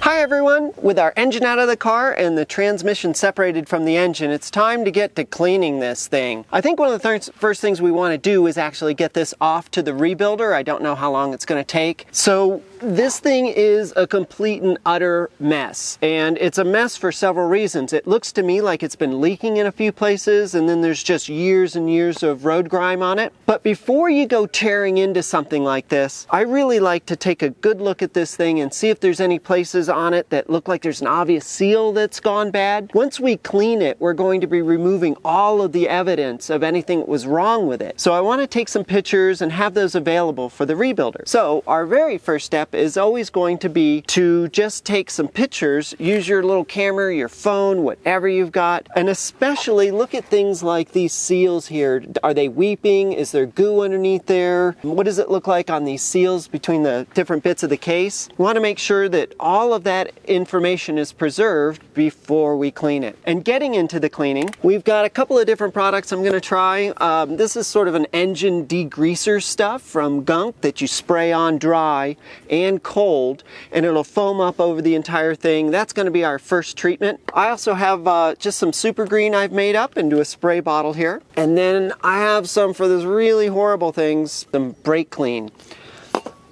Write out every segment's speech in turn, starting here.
Hi everyone! With our engine out of the car and the transmission separated from the engine, it's time to get to cleaning this thing. I think one of the first things we want to do is actually get this off to the rebuilder. I don't know how long it's going to take. So this thing is a complete and utter mess. And it's a mess for several reasons. It looks to me like it's been leaking in a few places, and then there's just years and years of road grime on it. But before you go tearing into something like this, I really like to take a good look at this thing and see if there's any places on it that look like there's an obvious seal that's gone bad. Once we clean it, we're going to be removing all of the evidence of anything that was wrong with it. So I want to take some pictures and have those available for the rebuilder. So our very first step is always going to be to just take some pictures, use your little camera, your phone, whatever you've got, and especially look at things like these seals here. Are they weeping? Is there goo underneath there? What does it look like on these seals between the different bits of the case? We want to make sure that all of that information is preserved before we clean it. And getting into the cleaning, we've got a couple of different products I'm going to try. This is sort of an engine degreaser stuff from Gunk that you spray on dry and cold, and it'll foam up over the entire thing. That's going to be our first treatment. I also have just some super green I've made up into a spray bottle here. And then I have some for those really horrible things, some Brakleen.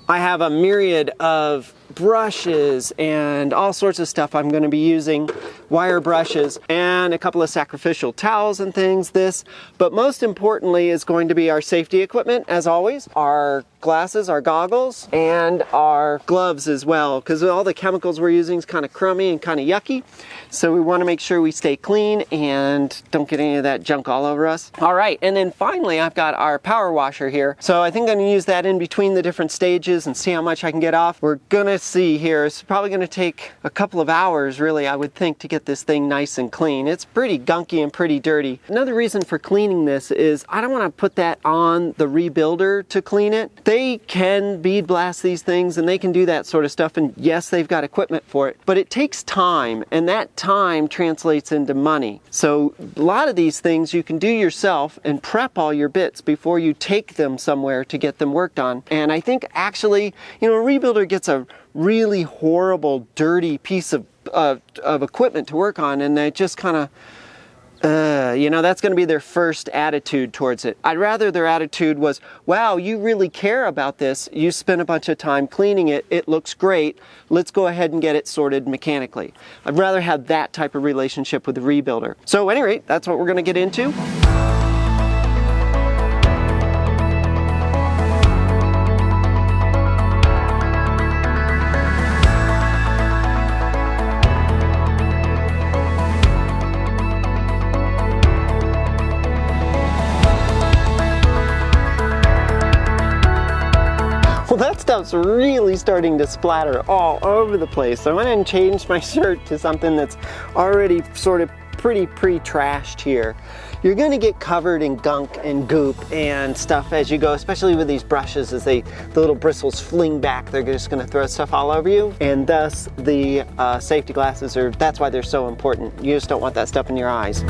I have a myriad of brushes and all sorts of stuff I'm going to be using, wire brushes, and a couple of sacrificial towels and things, but most importantly is going to be our safety equipment, as always, our glasses, our goggles, and our gloves as well, because all the chemicals we're using is kind of crummy and kind of yucky, so we want to make sure we stay clean and don't get any of that junk all over us. All right, and then finally I've got our power washer here, so I think I'm going to use that in between the different stages and see how much I can get off. We're going to see here. It's probably going to take a couple of hours, really, I would think, to get this thing nice and clean. It's pretty gunky and pretty dirty. Another reason for cleaning this is I don't want to put that on the rebuilder to clean it. They can bead blast these things and they can do that sort of stuff, and yes, they've got equipment for it, but it takes time, and that time translates into money. So a lot of these things you can do yourself and prep all your bits before you take them somewhere to get them worked on. And I think actually, you know, a rebuilder gets a really horrible, dirty piece of equipment to work on, and they just kind of, you know, that's going to be their first attitude towards it. I'd rather their attitude was, wow, you really care about this. You spent a bunch of time cleaning it. It looks great. Let's go ahead and get it sorted mechanically. I'd rather have that type of relationship with the rebuilder. So at any rate, that's what we're going to get into. Well, that stuff's really starting to splatter all over the place. So I went and changed my shirt to something that's already sort of pretty pre-trashed here. You're going to get covered in gunk and goop and stuff as you go, especially with these brushes. As the little bristles fling back, they're just going to throw stuff all over you, and thus the safety glasses that's why they're so important. You just don't want that stuff in your eyes.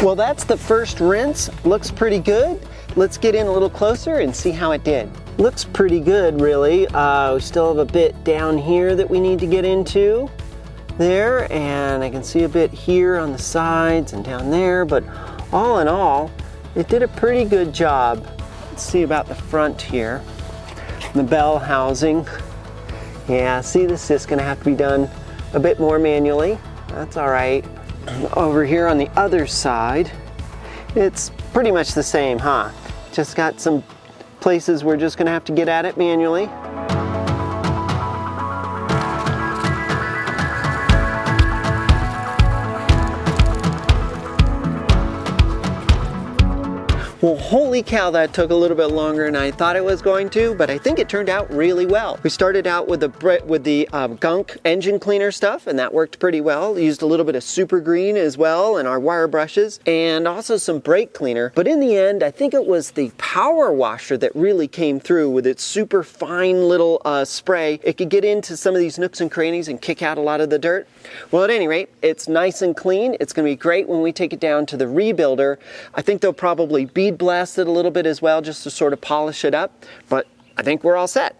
Well, that's the first rinse. Looks pretty good. Let's get in a little closer and see how it did. Looks pretty good, really. We still have a bit down here that we need to get into there, and I can see a bit here on the sides and down there, but all in all, it did a pretty good job. Let's see about the front here. The bell housing. Yeah, see, this is gonna have to be done a bit more manually. That's all right. Over here on the other side, it's pretty much the same, huh? Just got some places we're just gonna have to get at it manually. Well, holy cow, that took a little bit longer than I thought it was going to, but I think it turned out really well. We started out with the Gunk engine cleaner stuff, and that worked pretty well. Used a little bit of super green as well and our wire brushes, and also some brake cleaner. But in the end, I think it was the power washer that really came through with its super fine little spray. It could get into some of these nooks and crannies and kick out a lot of the dirt. Well, at any rate, it's nice and clean. It's going to be great when we take it down to the rebuilder. I think they'll probably bead blast it a little bit as well, just to sort of polish it up, but I think we're all set.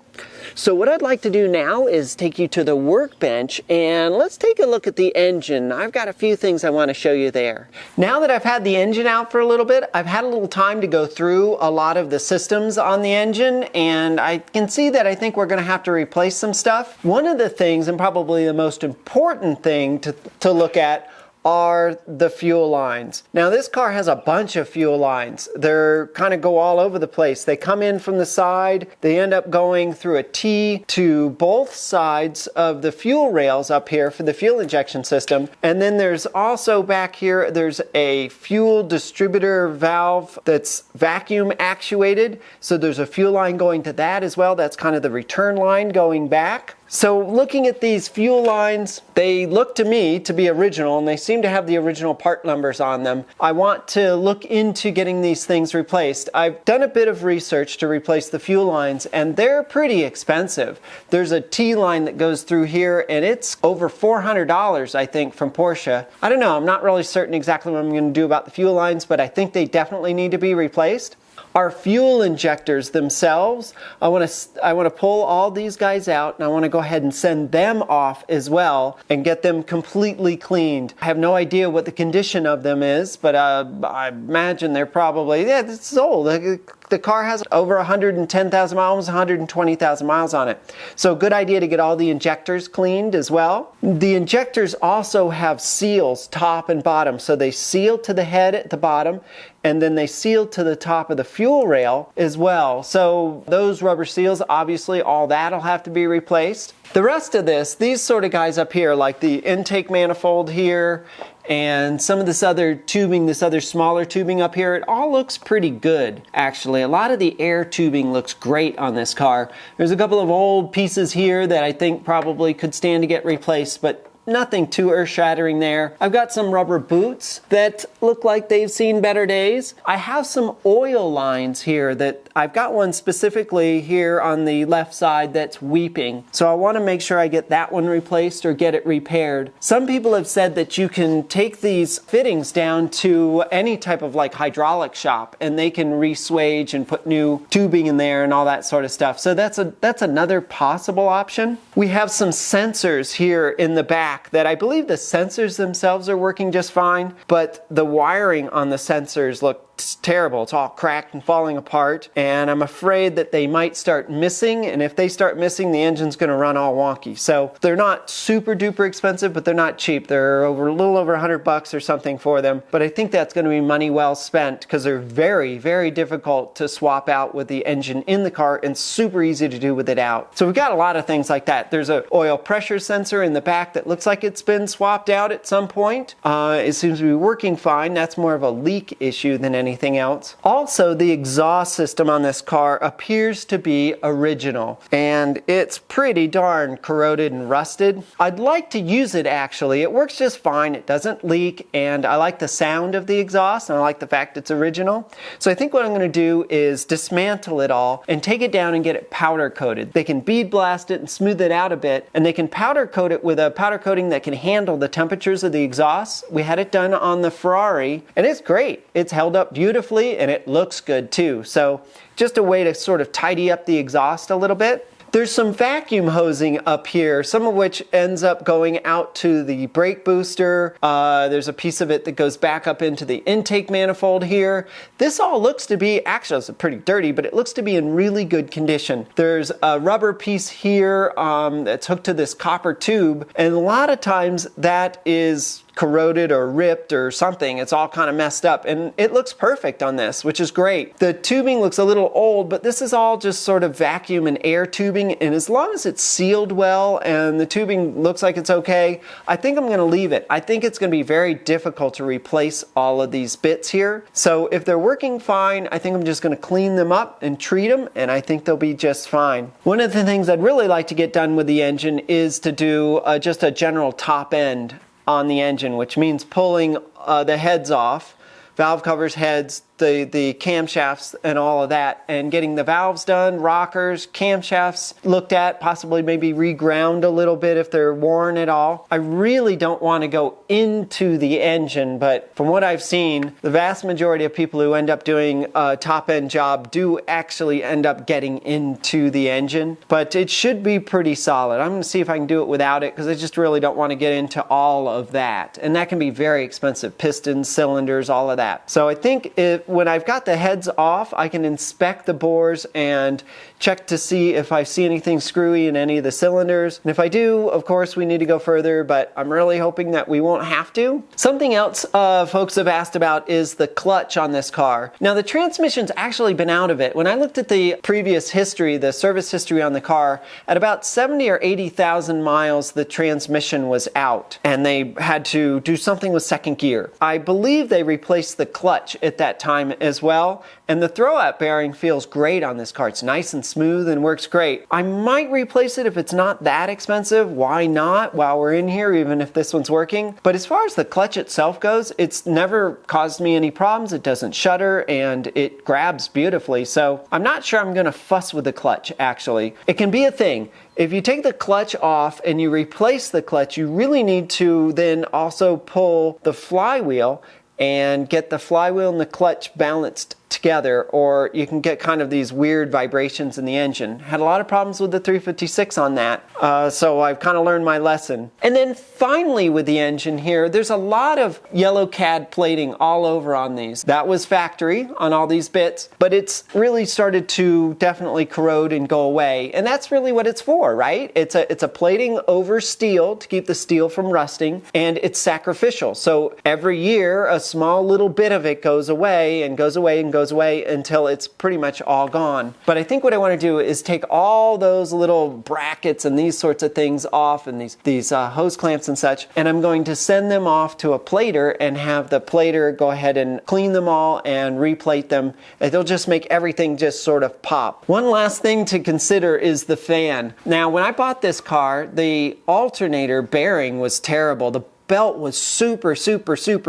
So what I'd like to do now is take you to the workbench and let's take a look at the engine. I've got a few things I want to show you there. Now that I've had the engine out for a little bit, I've had a little time to go through a lot of the systems on the engine, and I can see that I think we're going to have to replace some stuff. One of the things, and probably the most important thing to look at, are the fuel lines. Now this car has a bunch of fuel lines. They're kind of go all over the place. They come in from the side, they end up going through a T to both sides of the fuel rails up here for the fuel injection system. And then there's also back here, there's a fuel distributor valve that's vacuum actuated. So there's a fuel line going to that as well. That's kind of the return line going back. So looking at these fuel lines, they look to me to be original, and they seem to have the original part numbers on them. I want to look into getting these things replaced. I've done a bit of research to replace the fuel lines, and they're pretty expensive. There's a T line that goes through here, and it's over $400, I think, from Porsche. I don't know, I'm not really certain exactly what I'm going to do about the fuel lines, but I think they definitely need to be replaced. Our fuel injectors themselves, I want to pull all these guys out, and I want to go ahead and send them off as well and get them completely cleaned. I have no idea what the condition of them is, but I imagine they're probably, yeah, this is old. The car has over 110,000 miles, almost 120,000 miles on it. So good idea to get all the injectors cleaned as well. The injectors also have seals top and bottom. So they seal to the head at the bottom, and then they seal to the top of the fuel rail as well. So those rubber seals, obviously all that'll have to be replaced. The rest of this, these sort of guys up here, like the intake manifold here, and some of this other tubing, this other smaller tubing up here, it all looks pretty good, actually. A lot of the air tubing looks great on this car. There's a couple of old pieces here that I think probably could stand to get replaced, but nothing too earth-shattering there. I've got some rubber boots that look like they've seen better days. I have some oil lines here that I've got one specifically here on the left side that's weeping. So I want to make sure I get that one replaced or get it repaired. Some people have said that you can take these fittings down to any type of like hydraulic shop and they can re-swage and put new tubing in there and all that sort of stuff. So that's another possible option. We have some sensors here in the back that I believe the sensors themselves are working just fine, but the wiring on the sensors look terrible. It's all cracked and falling apart, and I'm afraid that they might start missing, and if they start missing, the engine's going to run all wonky. So they're not super duper expensive, but they're not cheap. They're a little over $100 or something for them, but I think that's going to be money well spent because they're very, very difficult to swap out with the engine in the car and super easy to do with it out. So we've got a lot of things like that. There's an oil pressure sensor in the back that looks like it's been swapped out at some point. It seems to be working fine. That's more of a leak issue than anything else. Also, the exhaust system on this car appears to be original, and it's pretty darn corroded and rusted. I'd like to use it actually. It works just fine. It doesn't leak, and I like the sound of the exhaust, and I like the fact it's original. So I think what I'm going to do is dismantle it all and take it down and get it powder coated. They can bead blast it and smooth it out a bit, and they can powder coat it with a powder coating that can handle the temperatures of the exhaust. We had it done on the Ferrari, and it's great. It's held up beautifully, and it looks good too. So just a way to sort of tidy up the exhaust a little bit. There's some vacuum hosing up here, some of which ends up going out to the brake booster. There's a piece of it that goes back up into the intake manifold here. This all looks to be, actually it's pretty dirty, but it looks to be in really good condition. There's a rubber piece here that's hooked to this copper tube, and a lot of times that is corroded or ripped or something. It's all kind of messed up, and it looks perfect on this, which is great. The tubing looks a little old, but this is all just sort of vacuum and air tubing, and as long as it's sealed well and the tubing looks like it's okay, I think I'm going to leave it. I think it's going to be very difficult to replace all of these bits here. So if they're working fine, I think I'm just going to clean them up and treat them, and I think they'll be just fine. One of the things I'd really like to get done with the engine is to do just a general top end on the engine, which means pulling the heads off, valve covers, heads, the camshafts and all of that, and getting the valves done, rockers, camshafts looked at, possibly maybe reground a little bit if they're worn at all. I really don't want to go into the engine, but from what I've seen, the vast majority of people who end up doing a top-end job do actually end up getting into the engine, but it should be pretty solid. I'm going to see if I can do it without it, because I just really don't want to get into all of that, and that can be very expensive. Pistons, cylinders, all of that. So I think when I've got the heads off, I can inspect the bores and check to see if I see anything screwy in any of the cylinders. And if I do, of course, we need to go further, but I'm really hoping that we won't have to. Something else folks have asked about is the clutch on this car. Now, the transmission's actually been out of it. When I looked at the previous history, the service history on the car, at about 70 or 80,000 miles, the transmission was out, and they had to do something with second gear. I believe they replaced the clutch at that time as well, and the throwout bearing feels great on this car. It's nice and smooth and works great. I might replace it if it's not that expensive. Why not while we're in here, even if this one's working? But as far as the clutch itself goes, it's never caused me any problems. It doesn't shudder, and it grabs beautifully, so I'm not sure I'm going to fuss with the clutch, actually. It can be a thing. If you take the clutch off and you replace the clutch, you really need to then also pull the flywheel and get the flywheel and the clutch balanced together, or you can get kind of these weird vibrations in the engine. Had a lot of problems with the 356 on that, so I've kind of learned my lesson. And then finally with the engine here, there's a lot of yellow cad plating all over on these. That was factory on all these bits, but it's really started to definitely corrode and go away, and that's really what it's for, right? It's a plating over steel to keep the steel from rusting, and it's sacrificial. So every year a small little bit of it goes away and goes away and goes away until it's pretty much all gone. But I think what I want to do is take all those little brackets and these sorts of things off, and these hose clamps and such, and I'm going to send them off to a plater and have the plater go ahead and clean them all and replate them. It'll just make everything just sort of pop. One last thing to consider is the fan. Now, when I bought this car, the alternator bearing was terrible. The belt was super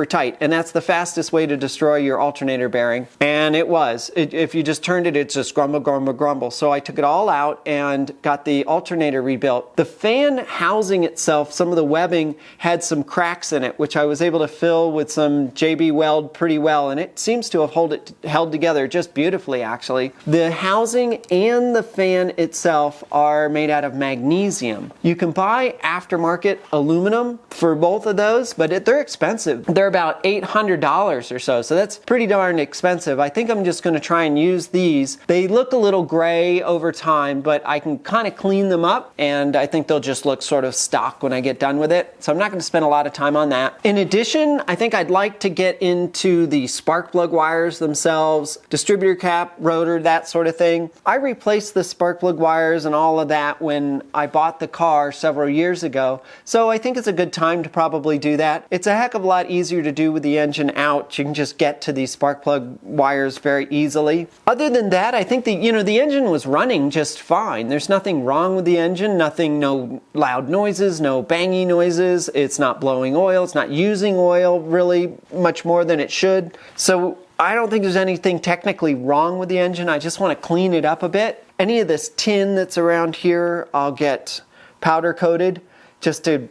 tight, and that's the fastest way to destroy your alternator bearing, and it was. If you just turned it, it's just grumble. So I took it all out and got the alternator rebuilt. The fan housing itself, some of the webbing had some cracks in it, which I was able to fill with some JB Weld pretty well, and it seems to have held together just beautifully, actually. The housing and the fan itself are made out of magnesium. You can buy aftermarket aluminum for both of those, but they're expensive. They're about $800 or so, so that's pretty darn expensive. I think I'm just going to try and use these. They look a little gray over time, but I can kind of clean them up, and I think they'll just look sort of stock when I get done with it. So I'm not going to spend a lot of time on that. In addition, I think I'd like to get into the spark plug wires themselves, distributor cap, rotor, that sort of thing. I replaced the spark plug wires and all of that when I bought the car several years ago, so I think it's a good time to probably do that. It's a heck of a lot easier to do with the engine out. You can just get to these spark plug wires very easily. Other than that, I think the engine was running just fine. There's nothing wrong with the engine, no loud noises, no bangy noises. It's not blowing oil. It's not using oil really much more than it should. So I don't think there's anything technically wrong with the engine. I just want to clean it up a bit. Any of this tin that's around here, I'll get powder coated just to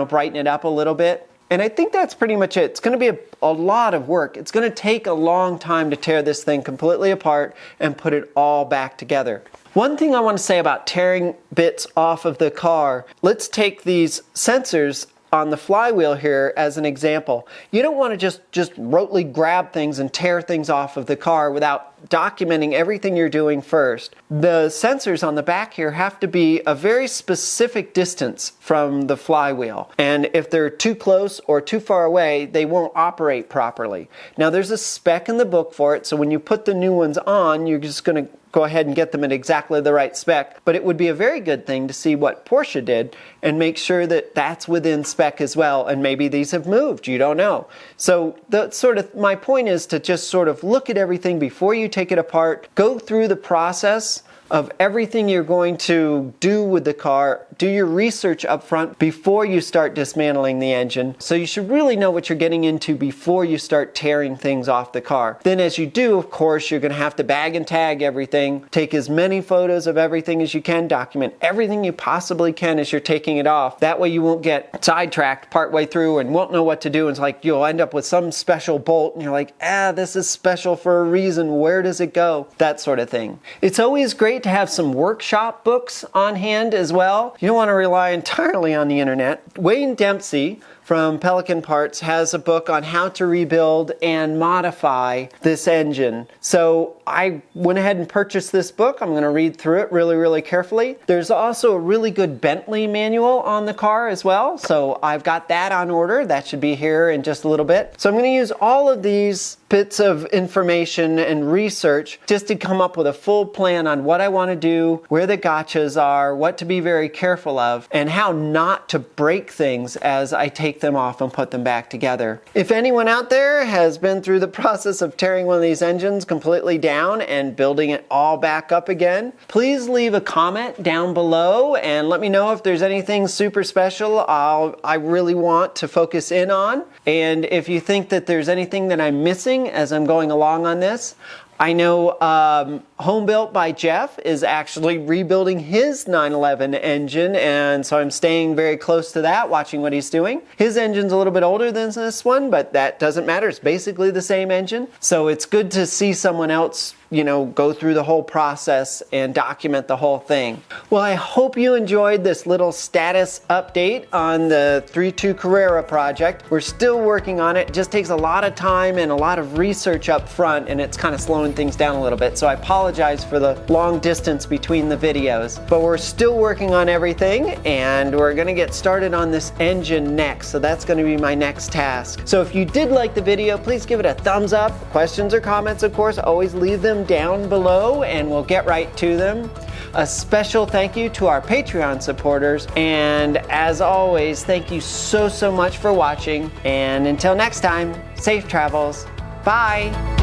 brighten it up a little bit. And I think that's pretty much it. It's going to be a lot of work. It's going to take a long time to tear this thing completely apart and put it all back together. One thing I want to say about tearing bits off of the car, let's take these sensors on the flywheel here as an example. You don't want to just rotely grab things and tear things off of the car without documenting everything you're doing first. The sensors on the back here have to be a very specific distance from the flywheel. And if they're too close or too far away, they won't operate properly. Now there's a spec in the book for it, so when you put the new ones on, you're just going to go ahead and get them at exactly the right spec. But it would be a very good thing to see what Porsche did and make sure that that's within spec as well. And maybe these have moved, you don't know. So my point is to just sort of look at everything before you take it apart, go through the process of everything you're going to do with the car, do your research up front before you start dismantling the engine. So you should really know what you're getting into before you start tearing things off the car. Then as you do, of course, you're going to have to bag and tag everything, take as many photos of everything as you can, document everything you possibly can as you're taking it off. That way you won't get sidetracked partway through and won't know what to do. It's like you'll end up with some special bolt and you're like, this is special for a reason. Where does it go? That sort of thing. It's always great to have some workshop books on hand as well. You don't want to rely entirely on the internet. Wayne Dempsey from Pelican Parts has a book on how to rebuild and modify this engine. So I went ahead and purchased this book. I'm going to read through it really, really carefully. There's also a really good Bentley manual on the car as well. So I've got that on order. That should be here in just a little bit. So I'm going to use all of these bits of information and research just to come up with a full plan on what I want to do, where the gotchas are, what to be very careful of, and how not to break things as I take them off and put them back together. If anyone out there has been through the process of tearing one of these engines completely down and building it all back up again, please leave a comment down below and let me know if there's anything super special I really want to focus in on. And if you think that there's anything that I'm missing as I'm going along on this, I know Home Built by Jeff is actually rebuilding his 911 engine, and so I'm staying very close to that, watching what he's doing. His engine's a little bit older than this one, but that doesn't matter. It's basically the same engine. So it's good to see someone else, go through the whole process and document the whole thing. Well, I hope you enjoyed this little status update on the 3.2 Carrera project. We're still working on it. It just takes a lot of time and a lot of research up front, and it's kind of slowing things down a little bit. So I apologize for the long distance between the videos, but we're still working on everything, and we're gonna get started on this engine next. So that's gonna be my next task. So if you did like the video, please give it a thumbs up. Questions or comments, of course, always leave them down below and we'll get right to them. A special thank you to our Patreon supporters, and as always, thank you so much for watching, and until next time, safe travels. Bye.